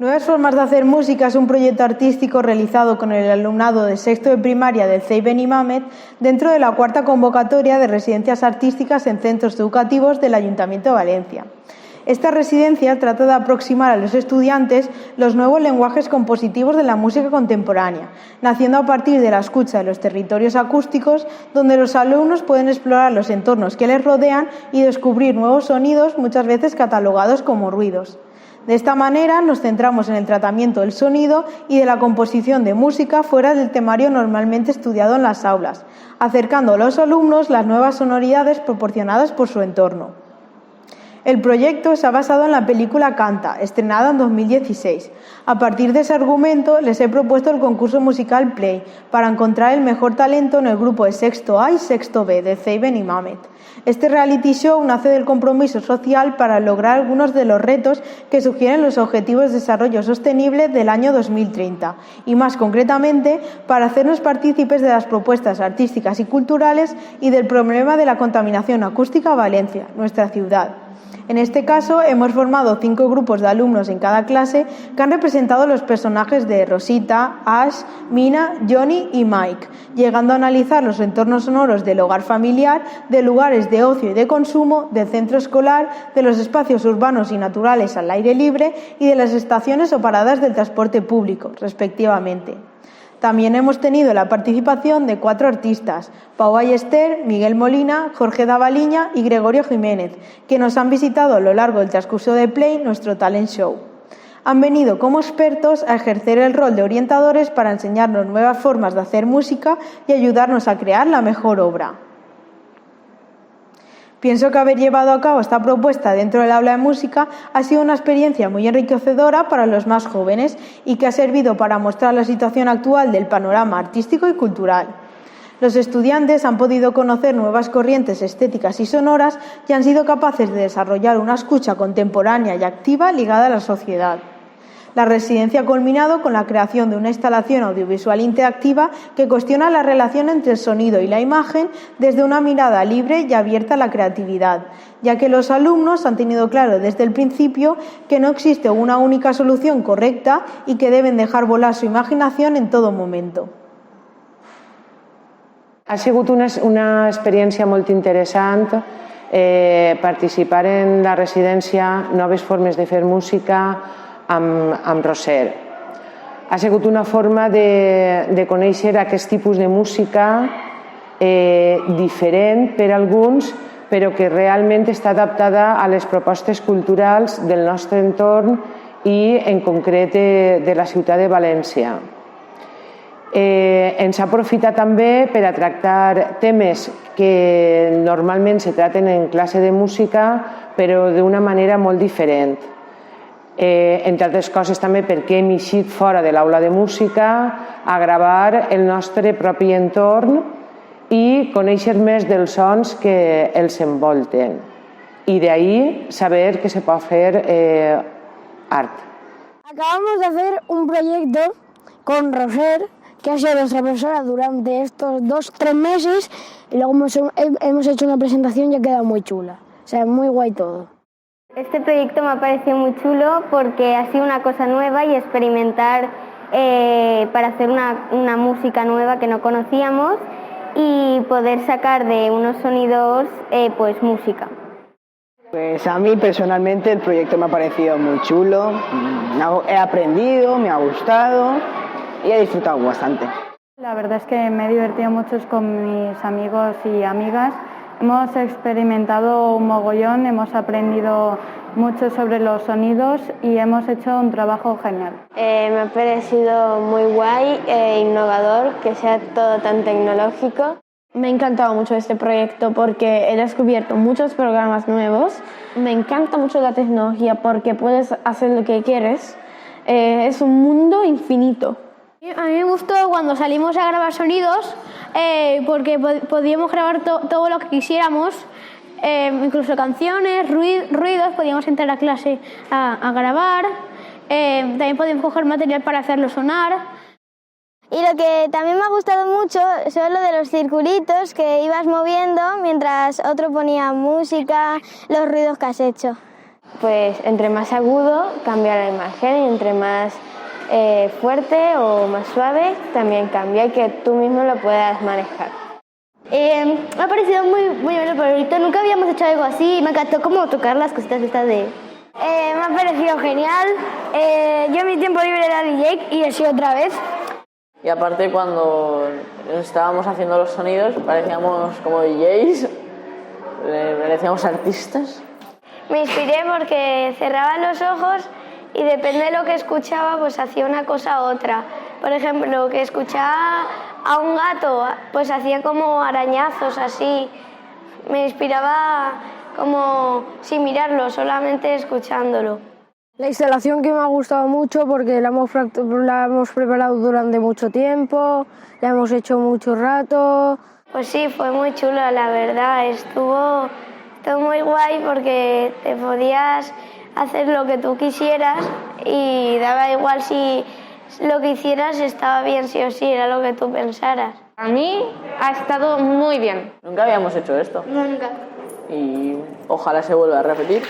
Nuevas formas de hacer música es un proyecto artístico realizado con el alumnado de sexto de primaria del CEI Benimàmet dentro de la cuarta convocatoria de residencias artísticas en centros educativos del Ayuntamiento de Valencia. Esta residencia trata de aproximar a los estudiantes los nuevos lenguajes compositivos de la música contemporánea, naciendo a partir de la escucha de los territorios acústicos, donde los alumnos pueden explorar los entornos que les rodean y descubrir nuevos sonidos, muchas veces catalogados como ruidos. De esta manera nos centramos en el tratamiento del sonido y de la composición de música fuera del temario normalmente estudiado en las aulas, acercando a los alumnos las nuevas sonoridades proporcionadas por su entorno. El proyecto se ha basado en la película Canta, estrenada en 2016. A partir de ese argumento les he propuesto el concurso musical Play para encontrar el mejor talento en el grupo de sexto A y sexto B de CEI Benimàmet. Este reality show nace del compromiso social para lograr algunos de los retos que sugieren los Objetivos de Desarrollo Sostenible del año 2030 y, más concretamente, para hacernos partícipes de las propuestas artísticas y culturales y del problema de la contaminación acústica en Valencia, nuestra ciudad. En este caso, hemos formado 5 grupos de alumnos en cada clase que han representado los personajes de Rosita, Ash, Mina, Johnny y Mike, llegando a analizar los entornos sonoros del hogar familiar, de lugares de ocio y de consumo, del centro escolar, de los espacios urbanos y naturales al aire libre y de las estaciones o paradas del transporte público, respectivamente. También hemos tenido la participación de 4 artistas, Pau Ballester, Miguel Molina, Jorge Davaliña y Gregorio Jiménez, que nos han visitado a lo largo del transcurso de Play, nuestro talent show. Han venido como expertos a ejercer el rol de orientadores para enseñarnos nuevas formas de hacer música y ayudarnos a crear la mejor obra. Pienso que haber llevado a cabo esta propuesta dentro del aula de música ha sido una experiencia muy enriquecedora para los más jóvenes y que ha servido para mostrar la situación actual del panorama artístico y cultural. Los estudiantes han podido conocer nuevas corrientes estéticas y sonoras y han sido capaces de desarrollar una escucha contemporánea y activa ligada a la sociedad. La residencia ha culminado con la creación de una instalación audiovisual interactiva que cuestiona la relación entre el sonido y la imagen desde una mirada libre y abierta a la creatividad, ya que los alumnos han tenido claro desde el principio que no existe una única solución correcta y que deben dejar volar su imaginación en todo momento. Ha sigut una experiència molt interessant participar en la residència Noves formes de fer música amb Roser. Ha sigut una forma de conèixer aquest tipus de música diferent per a alguns, però que realment està adaptada a les propostes culturals del nostre entorn i en concret de la ciutat de València. Ens ha aprofitat també per a tractar temes que normalment se traten en classe de música, però d'una manera molt diferent. Entre altres coses també perquè hem eixit fora de l'aula de música a gravar el nostre propi entorn i conèixer més dels sons que els envolten. I d'ahí saber que se pot fer art. Acabamos de hacer un proyecto con Roser, que ha sido nuestra profesora durante estos 2-3 meses, y luego hemos hecho una presentación y ha quedado muy chula. O sea, muy guay todo. Este proyecto me ha parecido muy chulo porque ha sido una cosa nueva y experimentar para hacer una música nueva que no conocíamos y poder sacar de unos sonidos pues música. Pues a mí personalmente el proyecto me ha parecido muy chulo, he aprendido, me ha gustado y he disfrutado bastante. La verdad es que me he divertido mucho con mis amigos y amigas. Hemos experimentado un mogollón, hemos aprendido mucho sobre los sonidos y hemos hecho un trabajo genial. Me ha parecido muy guay e innovador que sea todo tan tecnológico. Me ha encantado mucho este proyecto porque he descubierto muchos programas nuevos. Me encanta mucho la tecnología porque puedes hacer lo que quieres. Es un mundo infinito. A mí me gustó cuando salimos a grabar sonidos porque podíamos grabar todo lo que quisiéramos, incluso canciones, ruidos, podíamos entrar a clase a grabar, también podíamos coger material para hacerlo sonar. Y lo que también me ha gustado mucho son lo de los circulitos que ibas moviendo mientras otro ponía música, los ruidos que has hecho. Pues entre más agudo cambia la imagen y entre más fuerte o más suave también cambia y que tú mismo lo puedas manejar. Me ha parecido muy bueno el proyecto, nunca habíamos hecho algo así y me encantó como tocar las cositas estas de... me ha parecido genial, yo en mi tiempo libre era DJ y así otra vez. Y aparte cuando estábamos haciendo los sonidos parecíamos como DJs, parecíamos artistas. Me inspiré porque cerraba los ojos y depende de lo que escuchaba pues hacía una cosa u otra. Por ejemplo, que escuchaba a un gato pues hacía como arañazos así. Me inspiraba como sin mirarlo, solamente escuchándolo. La instalación que me ha gustado mucho porque la hemos preparado durante mucho tiempo, la hemos hecho mucho rato. Pues sí, fue muy chulo, la verdad. Estuvo muy guay porque te podías hacer lo que tú quisieras y daba igual si lo que hicieras estaba bien sí o sí, era lo que tú pensaras. A mí ha estado muy bien. Nunca habíamos hecho esto. Nunca. Y ojalá se vuelva a repetir.